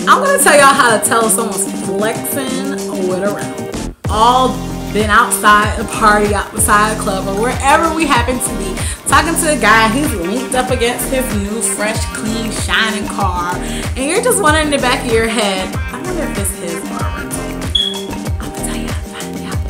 I'm gonna tell y'all how to tell if someone's flexing with a rental. All been outside a party, outside a club, or wherever we happen to be, talking to a guy who's linked up against his new, fresh, clean, shining car, and you're just wondering in the back of your head, I wonder if this is his or a rental. I'm gonna tell you how to find out.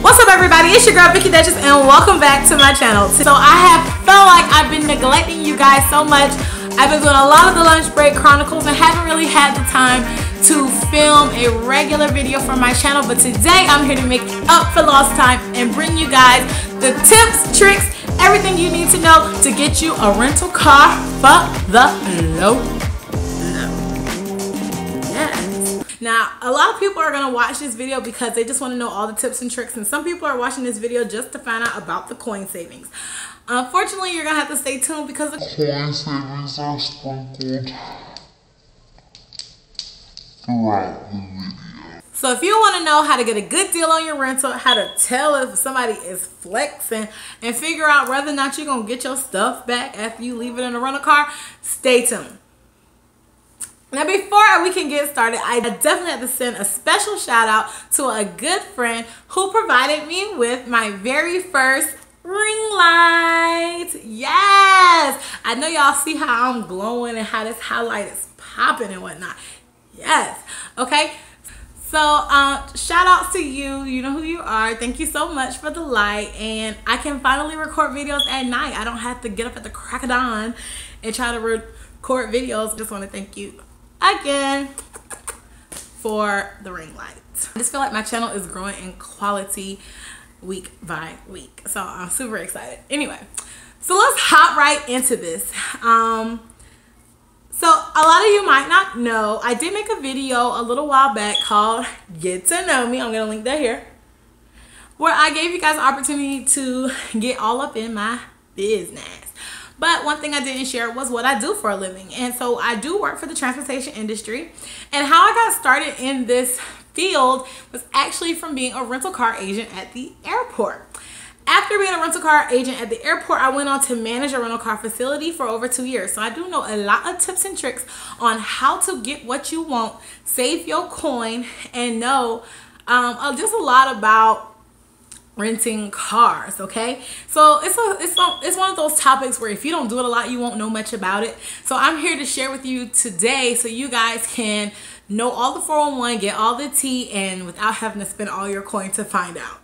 What's up, everybody? It's your girl Vicky Duchess, and welcome back to my channel. So I have felt like I've been neglecting you guys so much. I've been doing a lot of the lunch break chronicles and haven't really had the time to film a regular video for my channel, but today I'm here to make up for lost time and bring you guys the tips, tricks, everything you need to know to get you a rental car for the low. Yes. Now, a lot of people are gonna watch this video because they just want to know all the tips and tricks, and some people are watching this video just to find out about the coin savings. Unfortunately, you're gonna have to stay tuned because the coin savings are sprinkled throughout the video. So if you want to know how to get a good deal on your rental, how to tell if somebody is flexing, and figure out whether or not you're gonna get your stuff back after you leave it in a rental car, stay tuned. Now, before we can get started, I definitely have to send a special shout out to a good friend who provided me with my very first ring light. Yes, I know y'all see how I'm glowing and how this highlight is popping and whatnot. Yes. Okay, so shout outs to you. You know who you are. Thank you so much for the light, and I can finally record videos at night. I don't have to get up at the crack of dawn and try to record videos. Just want to thank you again for the ring light. I just feel like my channel is growing in quality week by week, so I'm super excited. Anyway, so let's hop right into this. So a lot of you might not know, I did make a video a little while back called Get to Know Me. I'm gonna link that here, where I gave you guys an opportunity to get all up in my business. But one thing I didn't share was what I do for a living. And so I do work for the transportation industry, and how I got started in this field was actually from being a rental car agent at the airport. After being a rental car agent at the airport, I went on to manage a rental car facility for over 2 years. So I do know a lot of tips and tricks on how to get what you want, save your coin, and know just a lot about renting cars. Okay, so it's one of those topics where if you don't do it a lot, you won't know much about it. So I'm here to share with you today so you guys can know all the 411, get all the tea, and without having to spend all your coin to find out.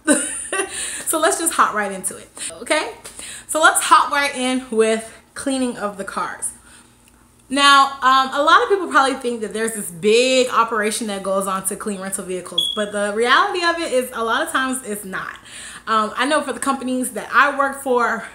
So let's just hop right into it. Okay, so let's hop right in with cleaning of the cars. Now, a lot of people probably think that there's this big operation that goes on to clean rental vehicles, but the reality of it is a lot of times it's not. I know for the companies that I work for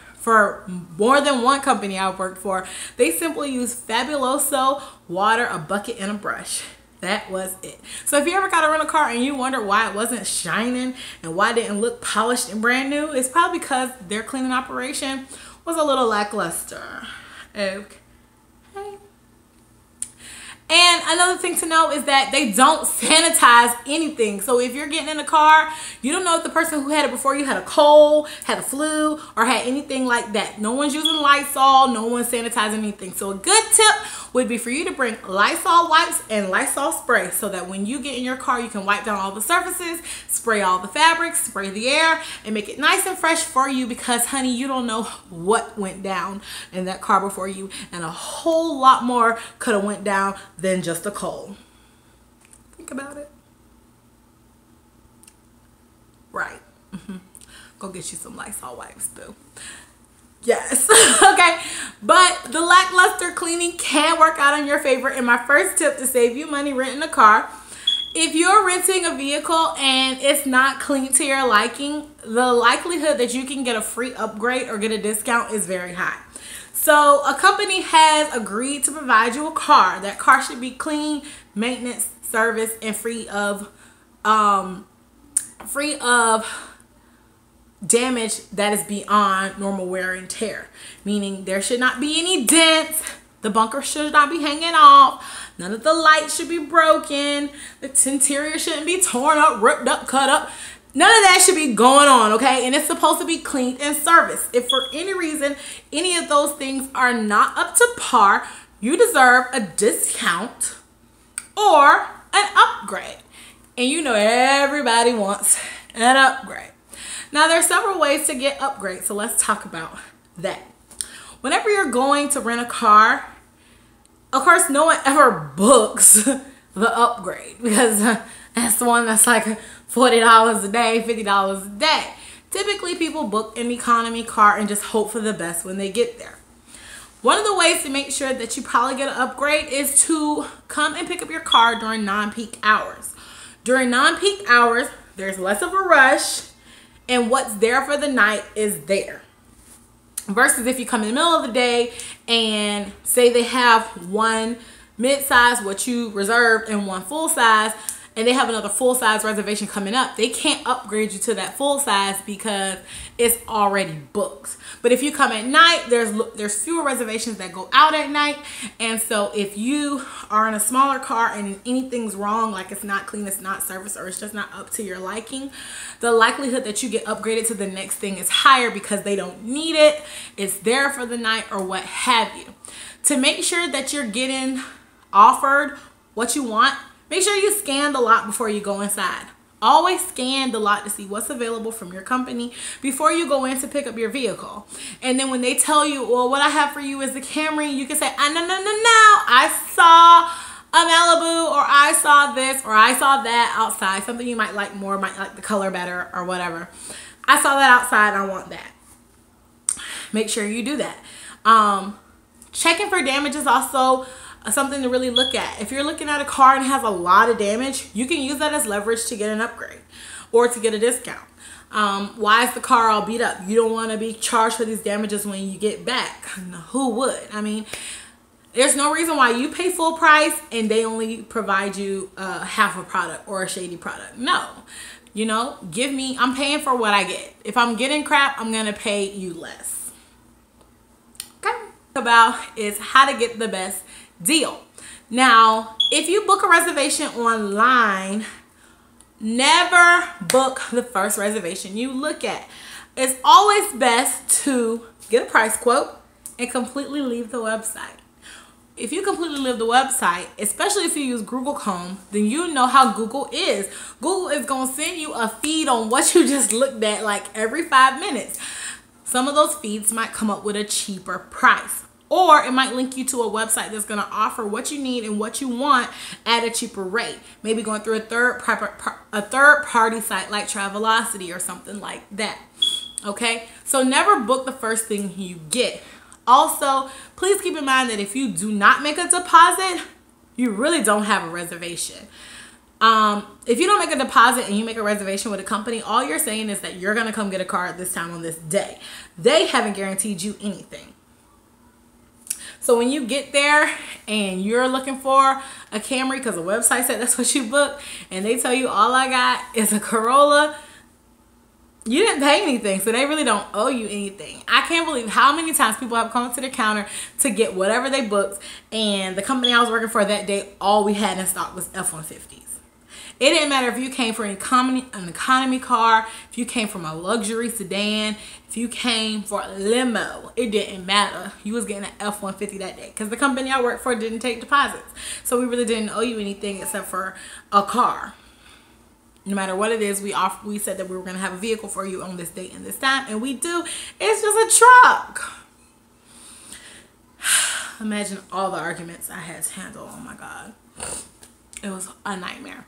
more than one company I've worked for, they simply use Fabuloso, water, a bucket, and a brush. That was it. So if you ever got a rental car and you wonder why it wasn't shining and why it didn't look polished and brand new, it's probably because their cleaning operation was a little lackluster. Okay. And another thing to know is that they don't sanitize anything. So if you're getting in a car, you don't know if the person who had it before you had a cold, had a flu, or had anything like that. No one's using Lysol, no one's sanitizing anything. So a good tip would be for you to bring Lysol wipes and Lysol spray so that when you get in your car, you can wipe down all the surfaces, spray all the fabrics, spray the air, and make it nice and fresh for you, because honey, you don't know what went down in that car before you, and a whole lot more could have went down than just a cold. Think about it. Right. Go get you some Lysol wipes, boo. Yes. Okay, but the lackluster cleaning can work out in your favor. And my first tip to save you money renting a car: if you're renting a vehicle and it's not clean to your liking, the likelihood that you can get a free upgrade or get a discount is very high. So a company has agreed to provide you a car. That car should be clean, maintenance, service, and free of damage that is beyond normal wear and tear. Meaning there should not be any dents, the bunker should not be hanging off, none of the lights should be broken, the interior shouldn't be torn up, ripped up, cut up. None of that should be going on, okay? And it's supposed to be cleaned and serviced. If for any reason any of those things are not up to par, you deserve a discount or an upgrade. And you know everybody wants an upgrade. Now there's several ways to get upgrades, so let's talk about that. Whenever you're going to rent a car, of course no one ever books the upgrade, because that's the one that's like $40 a day, $50 a day. Typically people book an economy car and just hope for the best when they get there. One of the ways to make sure that you probably get an upgrade is to come and pick up your car during non-peak hours. During non-peak hours, there's less of a rush, and what's there for the night is there. Versus if you come in the middle of the day and say they have one mid-size, what you reserved, and one full-size, and they have another full-size reservation coming up, they can't upgrade you to that full-size because it's already booked. But if you come at night, there's fewer reservations that go out at night. And so if you are in a smaller car and anything's wrong, like it's not clean, it's not serviced, or it's just not up to your liking, the likelihood that you get upgraded to the next thing is higher because they don't need it, it's there for the night, or what have you. To make sure that you're getting offered what you want, make sure you scan the lot before you go inside. Always scan the lot to see what's available from your company before you go in to pick up your vehicle. And then when they tell you, well, what I have for you is the Camry, you can say, no, I saw a Malibu, or I saw this, or I saw that outside. Something you might like more, might like the color better, or whatever. I saw that outside, I want that. Make sure you do that. Checking for damage is also something to really look at. If you're looking at a car and has a lot of damage, you can use that as leverage to get an upgrade or to get a discount. Why is the car all beat up? You don't want to be charged for these damages when you get back. Who would? I mean, there's no reason why you pay full price and they only provide you half a product or a shady product. No, you know, I'm paying for what I get. If I'm getting crap, I'm gonna pay you less. Okay. About is how to get the best deal. Now, if you book a reservation online, never book the first reservation you look at. It's always best to get a price quote and completely leave the website. If you completely leave the website, especially if you use Google Chrome, then you know how Google is. Google is going to send you a feed on what you just looked at like every 5 minutes. Some of those feeds might come up with a cheaper price. Or it might link you to a website that's going to offer what you need and what you want at a cheaper rate. Maybe going through a third party site like Travelocity or something like that. Okay, so never book the first thing you get. Also, please keep in mind that if you do not make a deposit, you really don't have a reservation. If you don't make a deposit and you make a reservation with a company, all you're saying is that you're going to come get a car at this time on this day. They haven't guaranteed you anything. So when you get there and you're looking for a Camry because the website said that's what you booked, and they tell you all I got is a Corolla, you didn't pay anything, so they really don't owe you anything. I can't believe how many times people have come up to the counter to get whatever they booked, and the company I was working for that day, all we had in stock was F-150s. It didn't matter if you came for an economy car, if you came from a luxury sedan, if you came for a limo, it didn't matter. You was getting an F-150 that day because the company I worked for didn't take deposits. So we really didn't owe you anything except for a car. No matter what it is, we said that we were going to have a vehicle for you on this date and this time, and we do. It's just a truck. Imagine all the arguments I had to handle. Oh my God. It was a nightmare.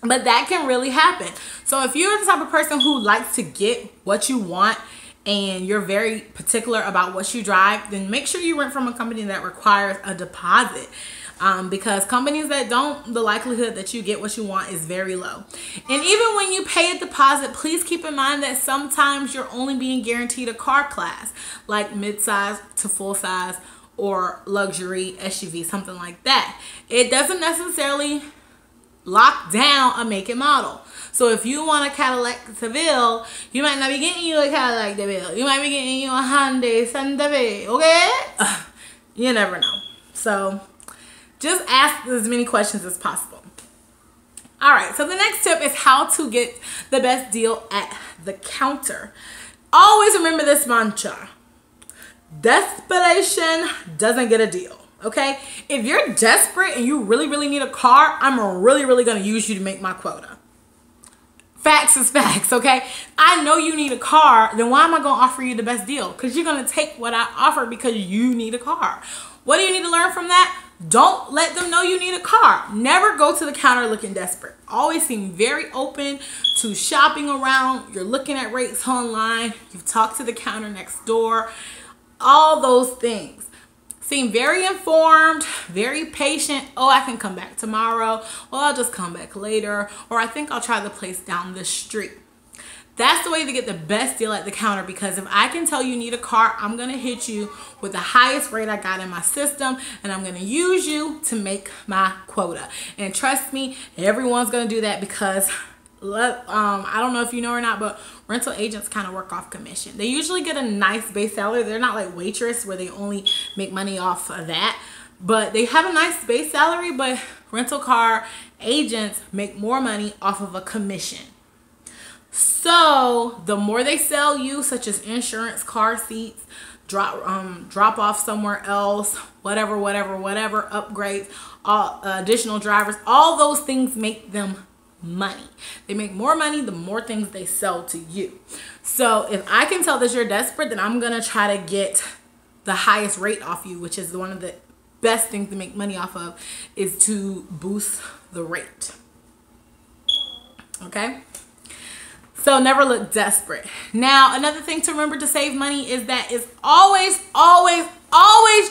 But that can really happen. So if you're the type of person who likes to get what you want and you're very particular about what you drive, then make sure you rent from a company that requires a deposit. Because companies that don't, the likelihood that you get what you want is very low. And even when you pay a deposit, please keep in mind that sometimes you're only being guaranteed a car class, like mid-size to full-size or luxury SUV, something like that. It doesn't necessarily lock down a make and model. So if you want a Cadillac DeVille, you might not be getting you a Cadillac DeVille. You might be getting you a Hyundai Santa Fe, okay? You never know. So just ask as many questions as possible. All right, so the next tip is how to get the best deal at the counter. Always remember this mantra: desperation doesn't get a deal. Okay, if you're desperate and you really need a car, I'm really gonna use you to make my quota. Facts is facts. Okay, I know you need a car, then why am I gonna offer you the best deal? Because you're gonna take what I offer because you need a car. What do you need to learn from that? Don't let them know you need a car. Never go to the counter looking desperate. Always seem very open to shopping around. You're looking at rates online. You've talked to the counter next door. All those things. Seem very informed, very patient. Oh, I can come back tomorrow. Well, I'll just come back later. Or I think I'll try the place down the street. That's the way to get the best deal at the counter, because if I can tell you need a car, I'm going to hit you with the highest rate I got in my system, and I'm going to use you to make my quota. And trust me, everyone's going to do that, because I don't know if you know or not, but rental agents kind of work off commission. They usually get a nice base salary. They're not like waitress where they only make money off of that, but they have a nice base salary. But rental car agents make more money off of a commission. So the more they sell you, such as insurance, car seats, drop off somewhere else, whatever, upgrades, additional drivers, all those things make them money. They make more money the more things they sell to you. So if I can tell that you're desperate, then I'm gonna try to get the highest rate off you, which is one of the best things to make money off of, is to boost the rate. Okay, so never look desperate. Now, another thing to remember to save money is that it's always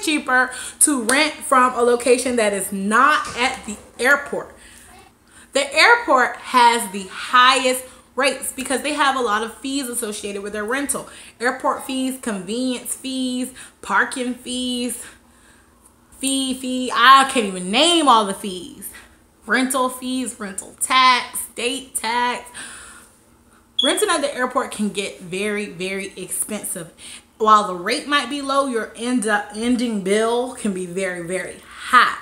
cheaper to rent from a location that is not at the airport. The airport has the highest rates because they have a lot of fees associated with their rental. Airport fees, convenience fees, parking fees, I can't even name all the fees. Rental fees, rental tax, state tax. Renting at the airport can get very expensive. While the rate might be low, your ending bill can be very high.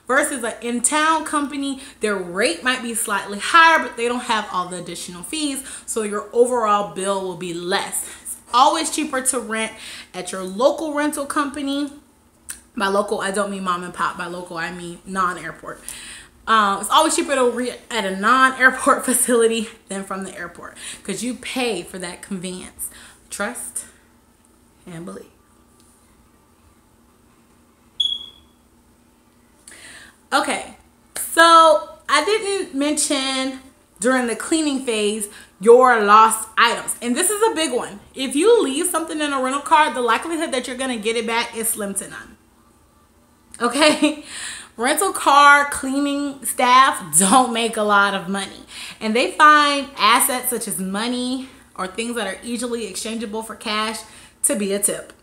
Versus an in-town company, their rate might be slightly higher, but they don't have all the additional fees, so your overall bill will be less. It's always cheaper to rent at your local rental company. By local, I don't mean mom and pop. By local, I mean non-airport. It's always cheaper to rent at a non-airport facility than from the airport, because you pay for that convenience. Trust and believe. Okay, so I didn't mention during the cleaning phase your lost items, and this is a big one. If you leave something in a rental car, the likelihood that you're gonna get it back is slim to none. Okay, rental car cleaning staff don't make a lot of money, and they find assets such as money or things that are easily exchangeable for cash to be a tip.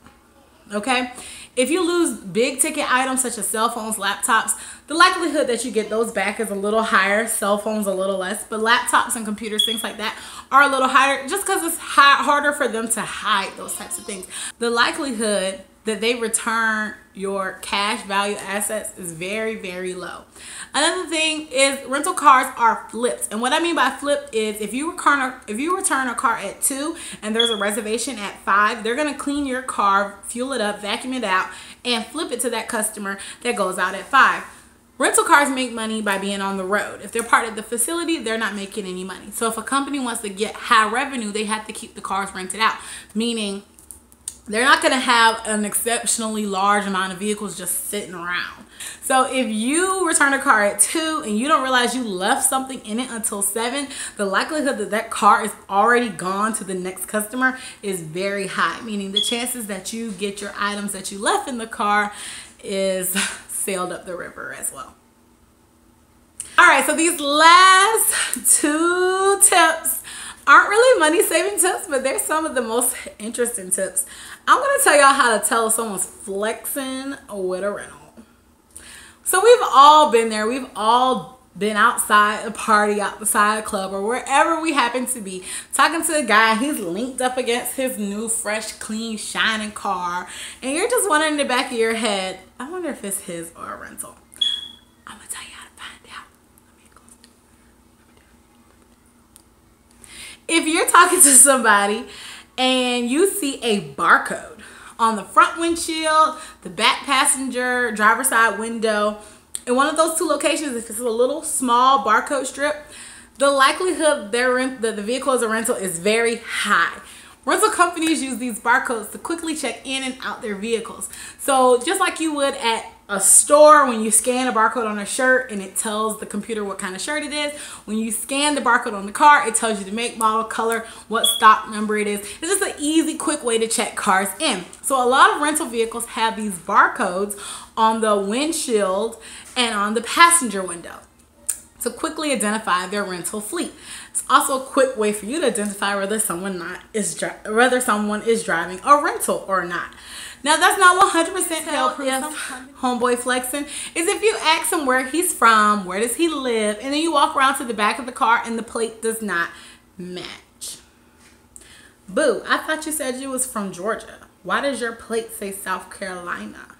Okay, if you lose big ticket items such as cell phones, laptops, the likelihood that you get those back is a little higher. Cell phones a little less, but laptops and computers, things like that, are a little higher, just because it's harder for them to hide those types of things. The likelihood that they return your cash value assets is very low. Another thing is rental cars are flipped, and what I mean by flipped is if you return a car at 2 and there's a reservation at 5, they're gonna clean your car, fuel it up, vacuum it out, and flip it to that customer that goes out at 5. Rental cars make money by being on the road. If they're part of the facility, they're not making any money. So if a company wants to get high revenue, they have to keep the cars rented out, meaning they're not going to have an exceptionally large amount of vehicles just sitting around. So if you return a car at 2 and you don't realize you left something in it until 7, the likelihood that that car is already gone to the next customer is very high, meaning the chances that you get your items that you left in the car is sailed up the river as well. All right, so these last 2 tips aren't really money saving tips, but they're some of the most interesting tips. I'm going to tell y'all how to tell if someone's flexing with a rental. So we've all been there. We've all been outside a party, outside a club, or wherever we happen to be, talking to a guy. He's linked up against his new, fresh, clean, shining car, and you're just wondering in the back of your head, I wonder if it's his or a rental. I'm going to tell you how to find out. If you're talking to somebody and you see a barcode on the front windshield, the back passenger, driver's side window, in one of those two locations, if it's a little small barcode strip, the likelihood that the vehicle is a rental is very high. Rental companies use these barcodes to quickly check in and out their vehicles. So just like you would at a store when you scan a barcode on a shirt and it tells the computer what kind of shirt it is, when you scan the barcode on the car, it tells you the make, model, color, what stock number it is. It's just an easy, quick way to check cars in. So a lot of rental vehicles have these barcodes on the windshield and on the passenger window to quickly identify their rental fleet. It's also a quick way for you to identify whether someone is driving a rental or not. Now that's not 100% help if homeboy flexing is if you ask him where he's from, where does he live, and then you walk around to the back of the car and the plate does not match. Boo, I thought you said you was from Georgia. Why does your plate say South Carolina?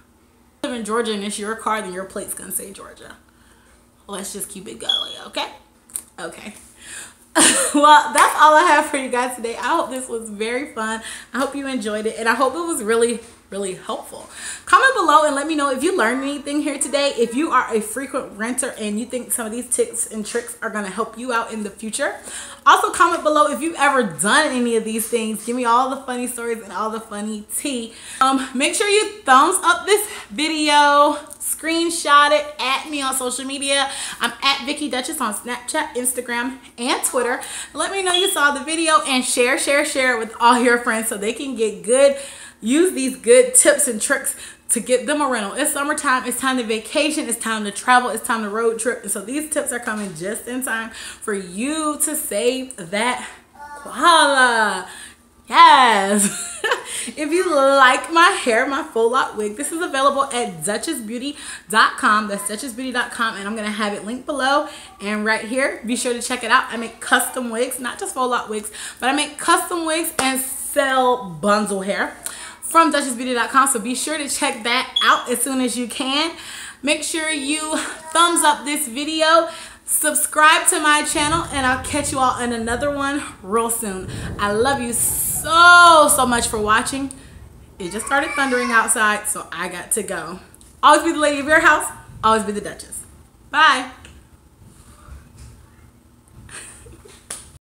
If you live in Georgia and it's your car, then your plate's gonna say Georgia. Let's just keep it going, okay? Okay. Well, that's all I have for you guys today. I hope this was very fun. I hope you enjoyed it, and I hope it was really helpful. Comment below and let me know if you learned anything here today. If you are a frequent renter and you think some of these tips and tricks are going to help you out in the future. Also comment below if you've ever done any of these things. Give me all the funny stories and all the funny tea. Make sure you thumbs up this video, screenshot it, at me on social media. I'm at Vicky Duchess on Snapchat, Instagram, and Twitter. Let me know you saw the video and share it with all your friends so they can get good. Use these good tips and tricks to get them a rental. It's summertime. It's time to vacation. It's time to travel. It's time to road trip. And so these tips are coming just in time for you to save that koala. Yes. If you like my hair, my full lock wig, this is available at duchessbeauty.com. That's duchessbeauty.com, and I'm going to have it linked below and right here. Be sure to check it out. I make custom wigs, not just full lock wigs, but I make custom wigs and sell bundle hair from duchessbeauty.com, so be sure to check that out as soon as you can. Make sure you thumbs up this video, subscribe to my channel, and I'll catch you all in another one real soon. I love you so much for watching. It just started thundering outside, so I got to go. Always be the lady of your house, always be the Duchess. Bye.